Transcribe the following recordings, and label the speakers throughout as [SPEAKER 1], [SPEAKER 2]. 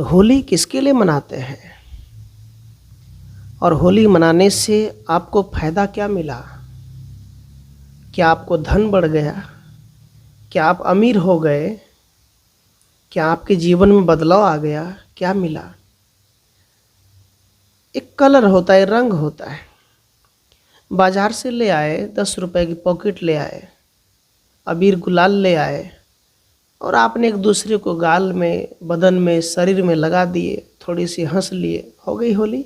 [SPEAKER 1] होली किसके लिए मनाते हैं और होली मनाने से आपको फ़ायदा क्या मिला? क्या आपको धन बढ़ गया? क्या आप अमीर हो गए? क्या आपके जीवन में बदलाव आ गया? क्या मिला? एक कलर होता है, रंग होता है। बाजार से ले आए, 10 रुपए की पॉकेट ले आए, अबीर गुलाल ले आए और आपने एक दूसरे को गाल में, बदन में, शरीर में लगा दिए, थोड़ी सी हंस लिए, हो गई होली।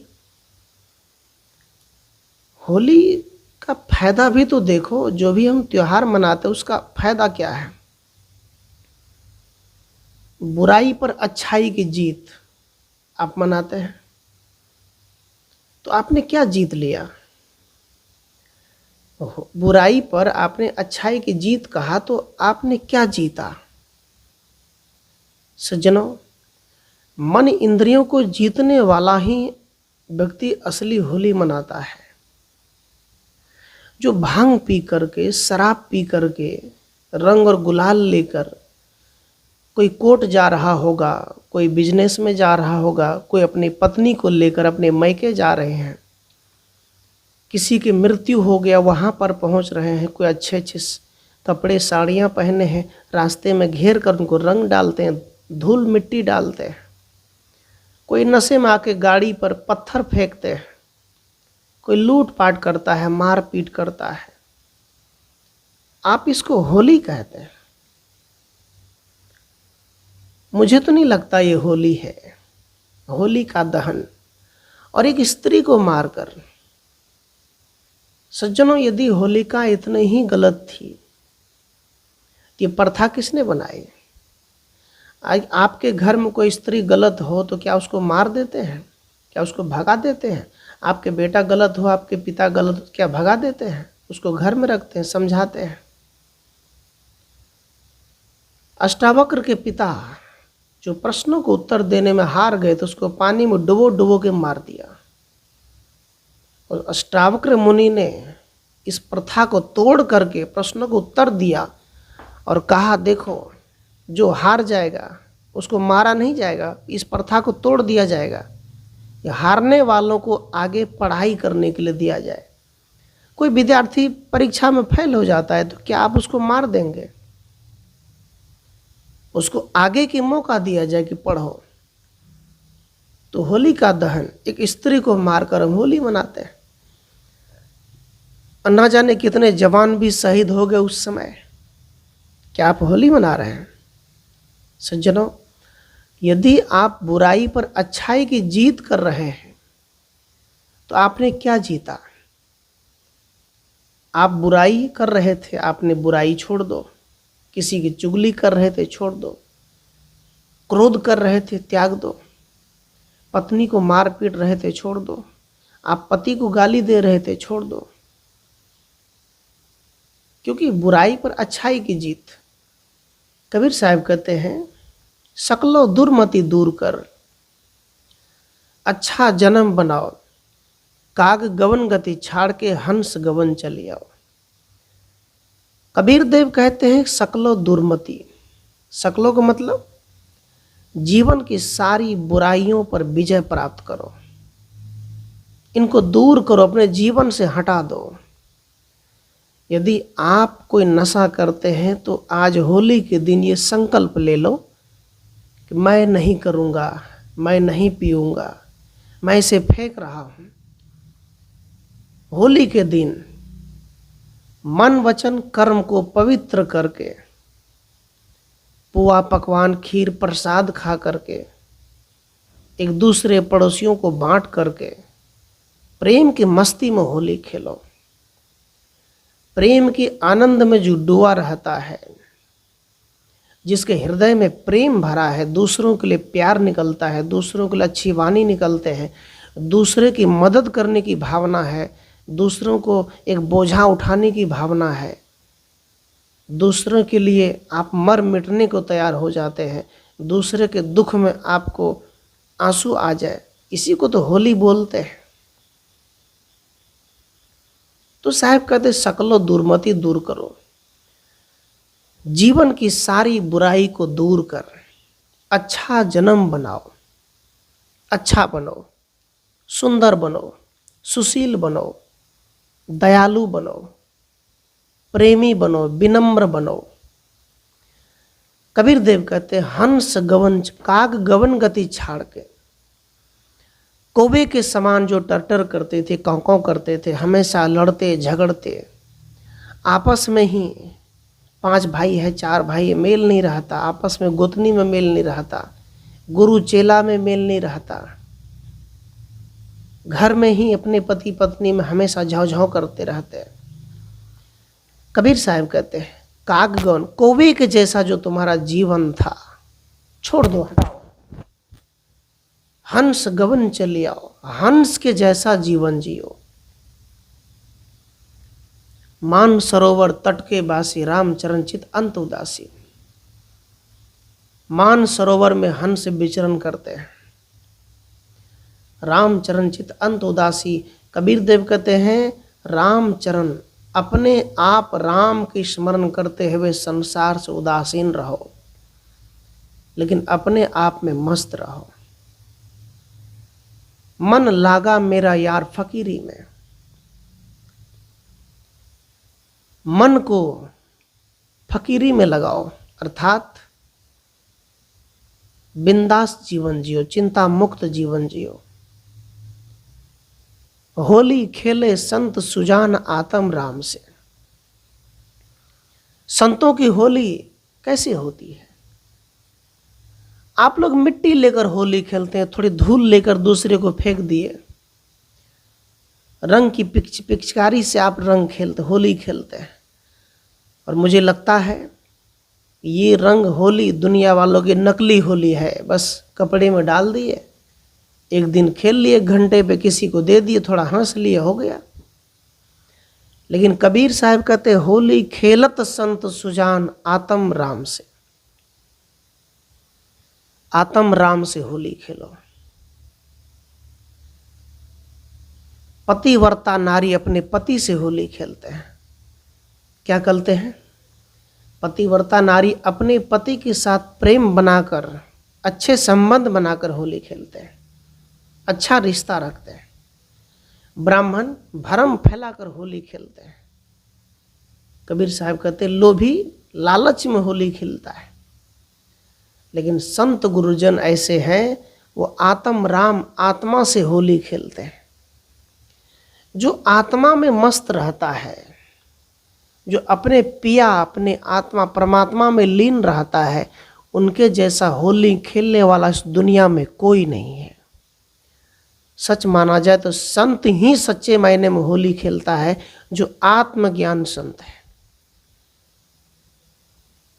[SPEAKER 1] होली का फायदा भी तो देखो। जो भी हम त्योहार मनाते हैं उसका फायदा क्या है? बुराई पर अच्छाई की जीत आप मनाते हैं, तो आपने क्या जीत लिया? बुराई पर आपने अच्छाई की जीत कहा, तो आपने क्या जीता? सज्जनों, मन इंद्रियों को जीतने वाला ही व्यक्ति असली होली मनाता है। जो भांग पी करके, शराब पी करके, रंग और गुलाल लेकर कोई कोर्ट जा रहा होगा, कोई बिजनेस में जा रहा होगा, कोई अपनी पत्नी को लेकर अपने मैके जा रहे हैं, किसी की मृत्यु हो गया वहाँ पर पहुँच रहे हैं, कोई अच्छे अच्छे कपड़े साड़ियाँ पहने हैं, रास्ते में घेर कर उनको रंग डालते हैं, धूल मिट्टी डालते हैं, कोई नशे में आके गाड़ी पर पत्थर फेंकते हैं, कोई लूट पाट करता है, मार पीट करता है। आप इसको होली कहते हैं? मुझे तो नहीं लगता ये होली है। होली का दहन और एक स्त्री को मारकर। सज्जनों, यदि होलिका इतनी ही गलत थी, ये प्रथा किसने बनाई? आज आपके घर में कोई स्त्री गलत हो तो क्या उसको मार देते हैं? क्या उसको भगा देते हैं? आपके बेटा गलत हो, आपके पिता गलत हो, क्या भगा देते हैं? उसको घर में रखते हैं, समझाते हैं। अष्टावक्र के पिता जो प्रश्नों को उत्तर देने में हार गए तो उसको पानी में डुबो डुबो के मार दिया। और अष्टावक्र मुनि ने इस प्रथा को तोड़ करके प्रश्नों को उत्तर दिया और कहा, देखो, जो हार जाएगा उसको मारा नहीं जाएगा, इस प्रथा को तोड़ दिया जाएगा। हारने वालों को आगे पढ़ाई करने के लिए दिया जाए। कोई विद्यार्थी परीक्षा में फेल हो जाता है तो क्या आप उसको मार देंगे? उसको आगे की मौका दिया जाए कि पढ़ो। तो होली का दहन, एक स्त्री को मारकर हम होली मनाते हैं। और ना जाने कितने जवान भी शहीद हो गए उस समय। क्या आप होली मना रहे हैं? सज्जनों, यदि आप बुराई पर अच्छाई की जीत कर रहे हैं तो आपने क्या जीता? आप बुराई कर रहे थे, आपने बुराई छोड़ दो। किसी की चुगली कर रहे थे, छोड़ दो। क्रोध कर रहे थे, त्याग दो। पत्नी को मार पीट रहे थे, छोड़ दो। आप पति को गाली दे रहे थे, छोड़ दो। क्योंकि बुराई पर अच्छाई की जीत। कबीर साहब कहते हैं, सकलो दुर्मति दूर कर, अच्छा जन्म बनाओ, काग गवन गति छाड़ के हंस गवन चली आओ। कबीर देव कहते हैं सकलो दुर्मति। सकलो का मतलब जीवन की सारी बुराइयों पर विजय प्राप्त करो, इनको दूर करो, अपने जीवन से हटा दो। यदि आप कोई नशा करते हैं तो आज होली के दिन ये संकल्प ले लो कि मैं नहीं करूँगा, मैं नहीं पीऊँगा, मैं इसे फेंक रहा हूँ। होली के दिन मन वचन कर्म को पवित्र करके, पुआ पकवान खीर प्रसाद खा करके, एक दूसरे पड़ोसियों को बांट करके प्रेम की मस्ती में होली खेलो। प्रेम के आनंद में जो डूबा रहता है, जिसके हृदय में प्रेम भरा है, दूसरों के लिए प्यार निकलता है, दूसरों के लिए अच्छी वाणी निकलते हैं, दूसरे की मदद करने की भावना है, दूसरों को एक बोझा उठाने की भावना है, दूसरों के लिए आप मर मिटने को तैयार हो जाते हैं, दूसरे के दुख में आपको आंसू आ जाए, इसी को तो होली बोलते हैं। तो साहब कहते सकलो दुर्मति दूर करो, जीवन की सारी बुराई को दूर कर अच्छा जन्म बनाओ। अच्छा बनो, सुंदर बनो, सुशील बनो, दयालु बनो, प्रेमी बनो, विनम्र बनो। कबीर देव कहते हैं हंस गवन काग गवन गति छाड़ के, कौवे के समान जो टरटर करते थे, कौं कौं करते थे, हमेशा लड़ते झगड़ते, आपस में ही 5 भाई है 4 भाई है, मेल नहीं रहता, आपस में गोतनी में मेल नहीं रहता, गुरु चेला में मेल नहीं रहता, घर में ही अपने पति पत्नी में हमेशा झाव झाव करते रहते हैं। कबीर साहब कहते हैं कागगन कौवे के जैसा जो तुम्हारा जीवन था छोड़ दो, हटाओ, हंस गवन चले आओ, हंस के जैसा जीवन जियो। मान सरोवर तट के बासी, रामचरण चित अंत उदासी। मान सरोवर में हंस विचरण करते हैं, रामचरण चित अंत उदासी। कबीर देव कहते हैं रामचरण, अपने आप राम की स्मरण करते हुए संसार से उदासीन रहो, लेकिन अपने आप में मस्त रहो। मन लागा मेरा यार फकीरी में, मन को फकीरी में लगाओ, अर्थात बिंदास जीवन जियो, चिंता मुक्त जीवन जियो। होली खेले संत सुजान आत्म राम से। संतों की होली कैसे होती है? आप लोग मिट्टी लेकर होली खेलते हैं, थोड़ी धूल लेकर दूसरे को फेंक दिए, रंग की पिचकारी से आप रंग खेलते, होली खेलते हैं। और मुझे लगता है ये रंग होली दुनिया वालों की नकली होली है, बस कपड़े में डाल दिए, एक दिन खेल लिए, घंटे पे किसी को दे दिए, थोड़ा हंस लिए, हो गया। लेकिन कबीर साहब कहते होली खेलत संत सुजान आत्म राम से, आत्म राम से होली खेलो। पतिव्रता नारी अपने पति से होली खेलते हैं। क्या करते हैं? पतिव्रता नारी अपने पति के साथ प्रेम बनाकर, अच्छे संबंध बनाकर होली खेलते हैं, अच्छा रिश्ता रखते हैं। ब्राह्मण भरम फैलाकर होली खेलते हैं। कबीर साहब कहते लोभी लालच में होली खेलता है, लेकिन संत गुरुजन ऐसे हैं वो आत्म राम आत्मा से होली खेलते हैं। जो आत्मा में मस्त रहता है, जो अपने पिया अपने आत्मा परमात्मा में लीन रहता है, उनके जैसा होली खेलने वाला इस दुनिया में कोई नहीं है। सच माना जाए तो संत ही सच्चे मायने में होली खेलता है, जो आत्मज्ञान संत है।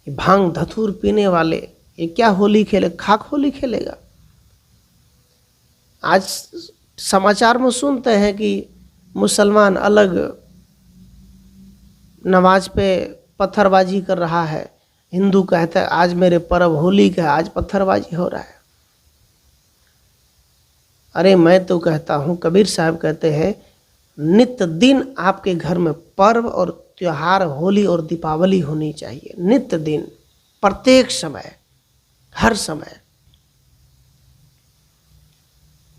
[SPEAKER 1] भांग धतूर पीने वाले ये क्या होली खेले? खाक होली खेलेगा। आज समाचार में सुनते हैं कि मुसलमान अलग नमाज पे पत्थरबाजी कर रहा है, हिंदू कहता है आज मेरे पर्व होली का, आज पत्थरबाजी हो रहा है। अरे मैं तो कहता हूँ, कबीर साहब कहते हैं नित्य दिन आपके घर में पर्व और त्योहार होली और दीपावली होनी चाहिए। नित्य दिन, प्रत्येक समय, हर समय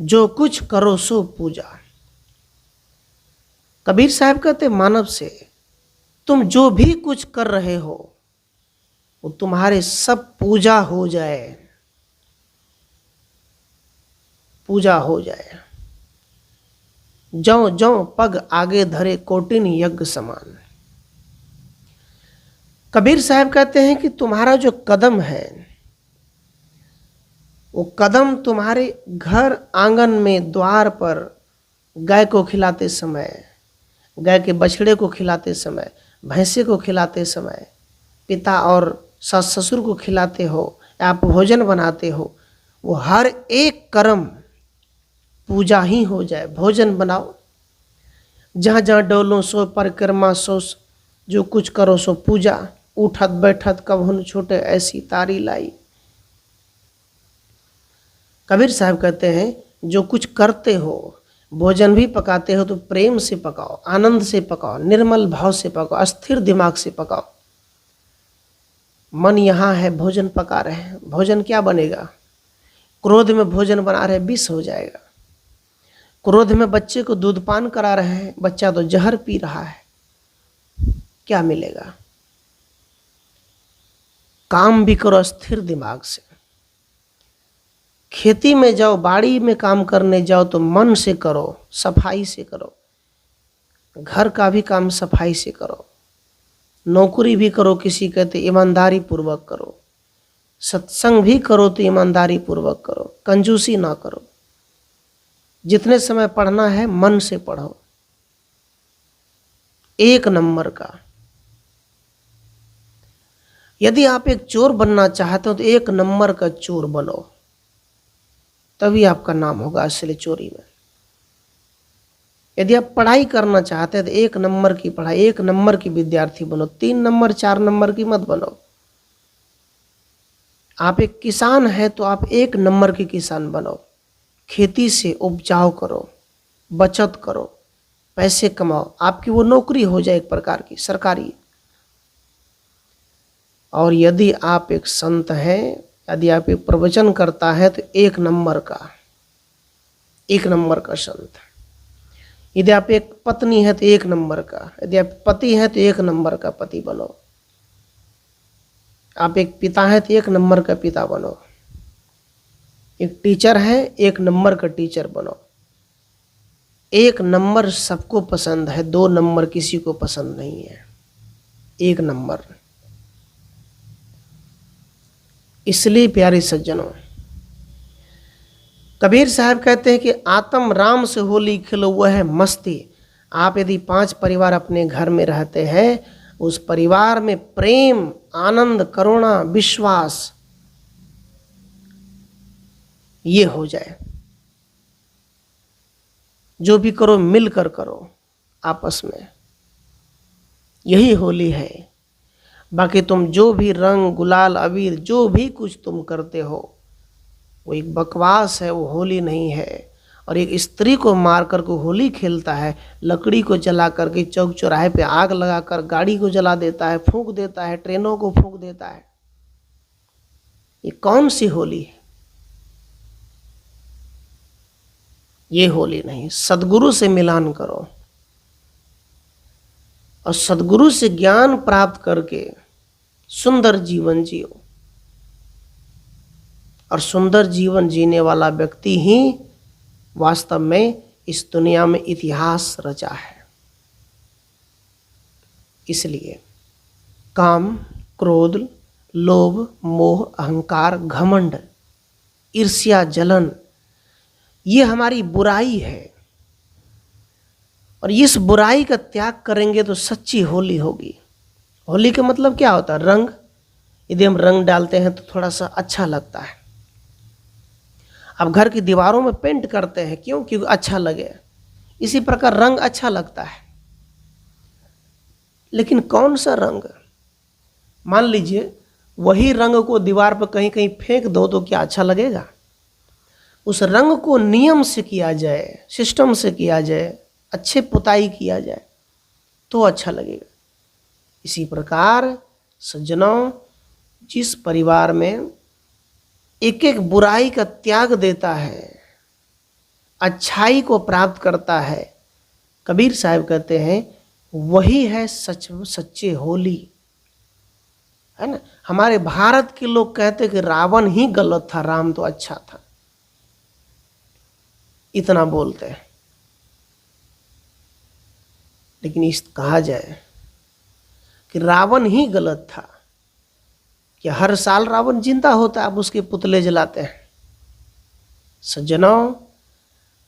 [SPEAKER 1] जो कुछ करो सो पूजा। कबीर साहब कहते मानव से तुम जो भी कुछ कर रहे हो वो तुम्हारे सब पूजा हो जाए, पूजा हो जाए। ज्यों ज्यों पग आगे धरे कोटिन यज्ञ समान। कबीर साहब कहते हैं कि तुम्हारा जो कदम है वो कदम तुम्हारे घर आंगन में द्वार पर गाय को खिलाते समय, गाय के बछड़े को खिलाते समय, भैंसे को खिलाते समय, पिता और सास ससुर को खिलाते हो, आप भोजन बनाते हो, वो हर एक कर्म पूजा ही हो जाए। भोजन बनाओ, जहाँ जहाँ डोलो सो परिक्रमा सो, जो कुछ करो सो पूजा। उठत बैठत कब छूटे ऐसी तारी लाई। कबीर साहब कहते हैं जो कुछ करते हो, भोजन भी पकाते हो तो प्रेम से पकाओ, आनंद से पकाओ, निर्मल भाव से पकाओ, अस्थिर दिमाग से पकाओ। मन यहाँ है, भोजन पका रहे हैं, भोजन क्या बनेगा? क्रोध में भोजन बना रहे विष हो जाएगा। क्रोध में बच्चे को दूध पान करा रहे हैं, बच्चा तो जहर पी रहा है, क्या मिलेगा? काम भी करो स्थिर दिमाग से। खेती में जाओ, बाड़ी में काम करने जाओ तो मन से करो, सफाई से करो। घर का भी काम सफाई से करो। नौकरी भी करो, किसी कहते ईमानदारी पूर्वक करो। सत्संग भी करो तो ईमानदारी पूर्वक करो, कंजूसी ना करो। जितने समय पढ़ना है मन से पढ़ो, एक नंबर का। यदि आप एक चोर बनना चाहते हो तो एक नंबर का चोर बनो, तभी आपका नाम होगा असली चोरी में। यदि आप पढ़ाई करना चाहते हैं तो एक नंबर की पढ़ाई, एक नंबर की विद्यार्थी बनो, 3 नंबर 4 नंबर की मत बनो। आप एक किसान है तो आप एक नंबर के किसान बनो। खेती से उपजाऊ करो, बचत करो, पैसे कमाओ, आपकी वो नौकरी हो जाए एक प्रकार की सरकारी। और यदि आप एक संत हैं, यदि आप एक प्रवचन करता है तो एक नंबर का संत। यदि आप एक पत्नी है तो एक नंबर का, यदि आप पति हैं तो एक नंबर का पति बनो। आप एक पिता हैं तो एक नंबर का पिता बनो। एक टीचर है, एक नंबर का टीचर बनो। एक नंबर सबको पसंद है, 2 नंबर किसी को पसंद नहीं है, एक नंबर। इसलिए प्यारे सज्जनों, कबीर साहब कहते हैं कि आत्म राम से होली खेलो वह है मस्ती। आप यदि 5 परिवार अपने घर में रहते हैं, उस परिवार में प्रेम, आनंद, करुणा, विश्वास ये हो जाए। जो भी करो मिलकर करो आपस में, यही होली है। बाकी तुम जो भी रंग गुलाल अबीर जो भी कुछ तुम करते हो वो एक बकवास है, वो होली नहीं है। और एक स्त्री को मार कर को होली खेलता है, लकड़ी को जला करके चौक चौराहे पे आग लगाकर गाड़ी को जला देता है, फूंक देता है, ट्रेनों को फूंक देता है। ये कौन सी होली है? ये होली नहीं। सद्गुरु से मिलान करो और सद्गुरु से ज्ञान प्राप्त करके सुंदर जीवन जियो। और सुंदर जीवन जीने वाला व्यक्ति ही वास्तव में इस दुनिया में इतिहास रचा है। इसलिए काम, क्रोध, लोभ, मोह, अहंकार, घमंड, ईर्ष्या, जलन ये हमारी बुराई है। और इस बुराई का त्याग करेंगे तो सच्ची होली होगी। होली का मतलब क्या होता है? रंग। यदि हम रंग डालते हैं तो थोड़ा सा अच्छा लगता है। अब घर की दीवारों में पेंट करते हैं, क्यों? क्योंकि अच्छा लगे। इसी प्रकार रंग अच्छा लगता है, लेकिन कौन सा रंग? मान लीजिए वही रंग को दीवार पर कहीं कहीं फेंक दो तो क्या अच्छा लगेगा? उस रंग को नियम से किया जाए, सिस्टम से किया जाए, अच्छे पुताई किया जाए तो अच्छा लगेगा। इसी प्रकार सज्जनों, जिस परिवार में एक एक बुराई का त्याग देता है, अच्छाई को प्राप्त करता है, कबीर साहब कहते हैं वही है सच्चे होली, है ना। हमारे भारत के लोग कहते कि रावण ही गलत था, राम तो अच्छा था, इतना बोलते हैं। लेकिन इस कहा जाए कि रावण ही गलत था, कि हर साल रावण जिंदा होता है, अब उसके पुतले जलाते हैं। सज्जनों,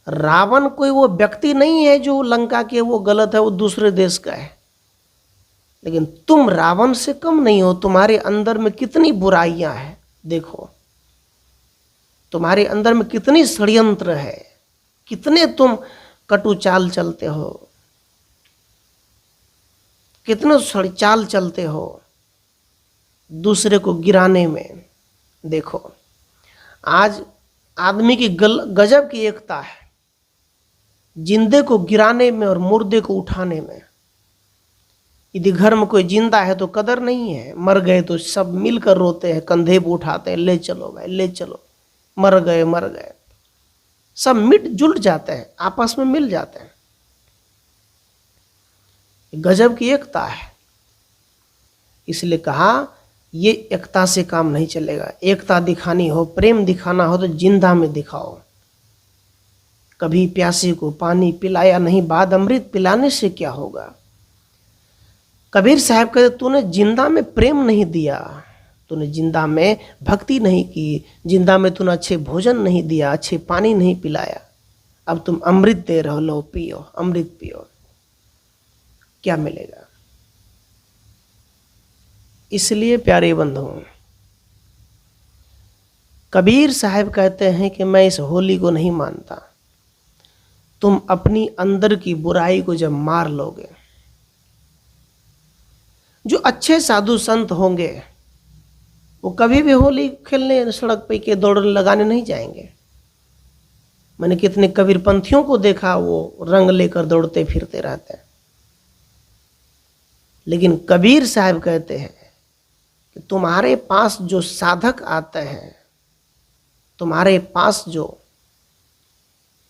[SPEAKER 1] रावण कोई वो व्यक्ति नहीं है जो लंका के वो गलत है, वो दूसरे देश का है। लेकिन तुम रावण से कम नहीं हो। तुम्हारे अंदर में कितनी बुराइयां हैं, देखो तुम्हारे अंदर में कितनी षड्यंत्र है, कितने तुम कटु चाल चलते हो, कितने चाल चलते हो दूसरे को गिराने में। देखो आज आदमी की गजब की एकता है, जिंदे को गिराने में और मुर्दे को उठाने में। यदि घर में कोई जिंदा है तो कदर नहीं है, मर गए तो सब मिलकर रोते हैं, कंधे पे उठाते हैं, ले चलो भाई ले चलो, मर गए मर गए, सब मिट जुट जाते हैं, आपस में मिल जाते हैं। गजब की एकता है। इसलिए कहा ये एकता से काम नहीं चलेगा। एकता दिखानी हो, प्रेम दिखाना हो तो जिंदा में दिखाओ। कभी प्यासे को पानी पिलाया नहीं, बाद अमृत पिलाने से क्या होगा। कबीर साहब कहते तूने जिंदा में प्रेम नहीं दिया, तूने जिंदा में भक्ति नहीं की, जिंदा में तूने अच्छे भोजन नहीं दिया, अच्छे पानी नहीं पिलाया, अब तुम अमृत दे रहे हो, लो पियो, अमृत पियो, क्या मिलेगा। इसलिए प्यारे बंधुओं, कबीर साहब कहते हैं कि मैं इस होली को नहीं मानता। तुम अपनी अंदर की बुराई को जब मार लोगे, जो अच्छे साधु संत होंगे वो कभी भी होली खेलने सड़क पे के दौड़ लगाने नहीं जाएंगे। मैंने कितने कबीरपंथियों को देखा, वो रंग लेकर दौड़ते फिरते रहते हैं। लेकिन कबीर साहब कहते हैं कि तुम्हारे पास जो साधक आते हैं, तुम्हारे पास जो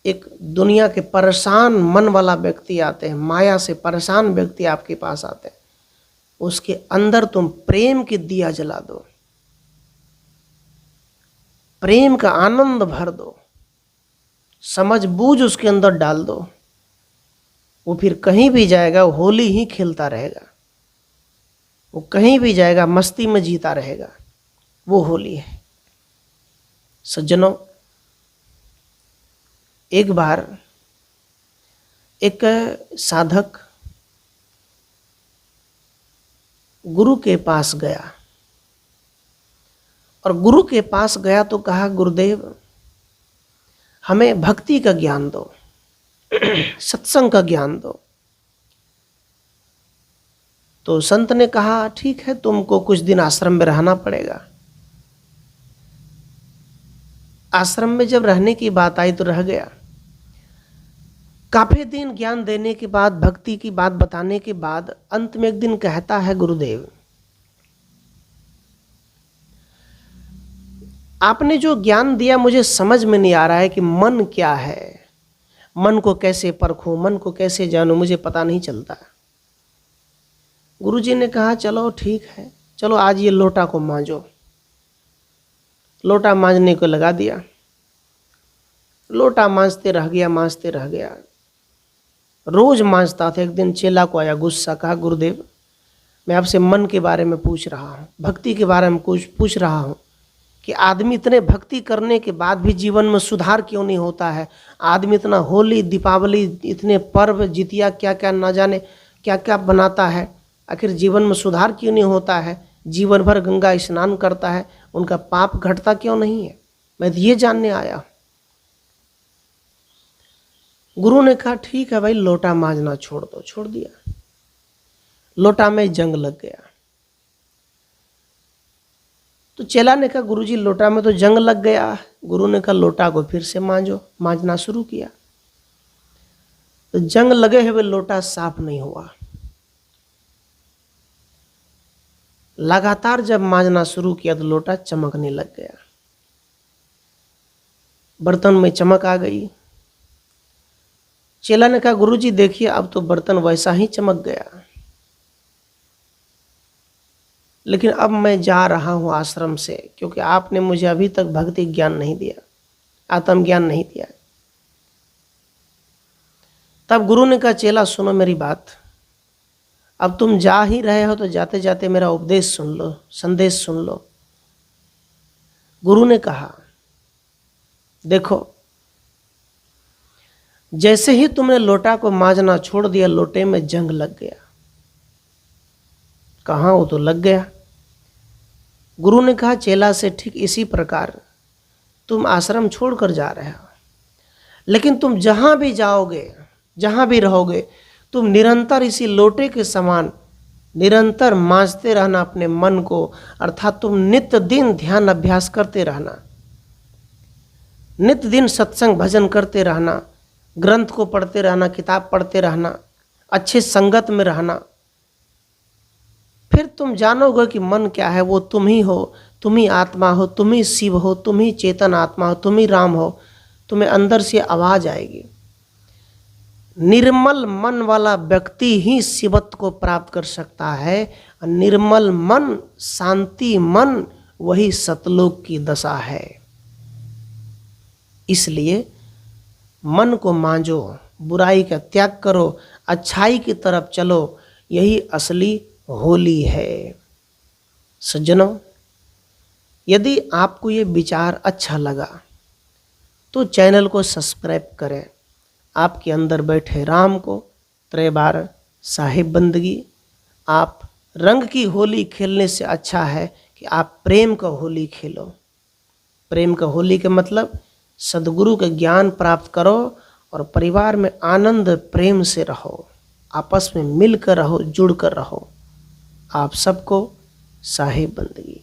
[SPEAKER 1] एक दुनिया के परेशान मन वाला व्यक्ति आते हैं, माया से परेशान व्यक्ति आपके पास आते हैं, उसके अंदर तुम प्रेम की दिया जला दो, प्रेम का आनंद भर दो, समझ बूझ उसके अंदर डाल दो। वो फिर कहीं भी जाएगा वो होली ही खेलता रहेगा, वो कहीं भी जाएगा मस्ती में जीता रहेगा। वो होली है। सज्जनों, एक बार एक साधक गुरु के पास गया, और गुरु के पास गया तो कहा, गुरुदेव हमें भक्ति का ज्ञान दो, सत्संग का ज्ञान दो। तो संत ने कहा, ठीक है, तुमको कुछ दिन आश्रम में रहना पड़ेगा। आश्रम में जब रहने की बात आई तो रह गया। काफी दिन ज्ञान देने के बाद, भक्ति की बात बताने के बाद, अंत में एक दिन कहता है, गुरुदेव आपने जो ज्ञान दिया मुझे समझ में नहीं आ रहा है कि मन क्या है, मन को कैसे परखूं, मन को कैसे जानूं, मुझे पता नहीं चलता। गुरुजी ने कहा, चलो ठीक है, चलो आज ये लोटा को मांजो। लोटा मांजने को लगा दिया। लोटा मांजते रह गया, मांजते रह गया, रोज मांजता था। एक दिन चेला को आया गुस्सा, कहा, गुरुदेव मैं आपसे मन के बारे में पूछ रहा हूँ, भक्ति के बारे में कुछ पूछ रहा हूँ कि आदमी इतने भक्ति करने के बाद भी जीवन में सुधार क्यों नहीं होता है। आदमी इतना होली, दीपावली, इतने पर्व, जितिया, क्या क्या ना जाने क्या क्या बनाता है, आखिर जीवन में सुधार क्यों नहीं होता है। जीवन भर गंगा स्नान करता है, उनका पाप घटता क्यों नहीं है। मैं तो ये जानने आया। गुरु ने कहा, ठीक है भाई, लोटा मांजना छोड़ दो। छोड़ दिया। लोटा में जंग लग गया। तो चेला ने कहा, गुरुजी लोटा में तो जंग लग गया। गुरु ने कहा, लोटा को फिर से मांजो। मांजना शुरू किया तो जंग लगे हुए लोटा साफ नहीं हुआ। लगातार जब मांजना शुरू किया तो लोटा चमकने लग गया, बर्तन में चमक आ गई। चेला ने कहा, गुरुजी देखिए अब तो बर्तन वैसा ही चमक गया, लेकिन अब मैं जा रहा हूं आश्रम से, क्योंकि आपने मुझे अभी तक भक्ति ज्ञान नहीं दिया, आत्मज्ञान नहीं दिया। तब गुरु ने कहा, चेला सुनो मेरी बात, अब तुम जा ही रहे हो तो जाते जाते मेरा उपदेश सुन लो, संदेश सुन लो। गुरु ने कहा, देखो जैसे ही तुमने लोटा को मांजना छोड़ दिया, लोटे में जंग लग गया। कहाँ, वो तो लग गया। गुरु ने कहा, चेला से ठीक इसी प्रकार तुम आश्रम छोड़कर जा रहे हो, लेकिन तुम जहां भी जाओगे, जहां भी रहोगे, तुम निरंतर इसी लोटे के समान निरंतर मांजते रहना अपने मन को, अर्थात तुम नित्य दिन ध्यान अभ्यास करते रहना, नित्य दिन सत्संग भजन करते रहना, ग्रंथ को पढ़ते रहना, किताब पढ़ते रहना, अच्छे संगत में रहना। फिर तुम जानोगे कि मन क्या है, वो तुम ही हो। तुम ही आत्मा हो, तुम ही शिव हो, तुम ही चेतन आत्मा हो, तुम ही राम हो, तुम्हें अंदर से आवाज आएगी। निर्मल मन वाला व्यक्ति ही शिवत्व को प्राप्त कर सकता है। निर्मल मन, शांति मन, वही सतलोक की दशा है। इसलिए मन को मांझो, बुराई का त्याग करो, अच्छाई की तरफ चलो, यही असली होली है। सज्जनों, यदि आपको ये विचार अच्छा लगा तो चैनल को सब्सक्राइब करें। आपके अंदर बैठे राम को त्रैबार साहिब बंदगी। आप रंग की होली खेलने से अच्छा है कि आप प्रेम का होली खेलो। प्रेम का होली का मतलब सद्गुरु का ज्ञान प्राप्त करो और परिवार में आनंद प्रेम से रहो, आपस में मिलकर रहो, जुड़कर रहो। आप सबको साहिब बंदगी।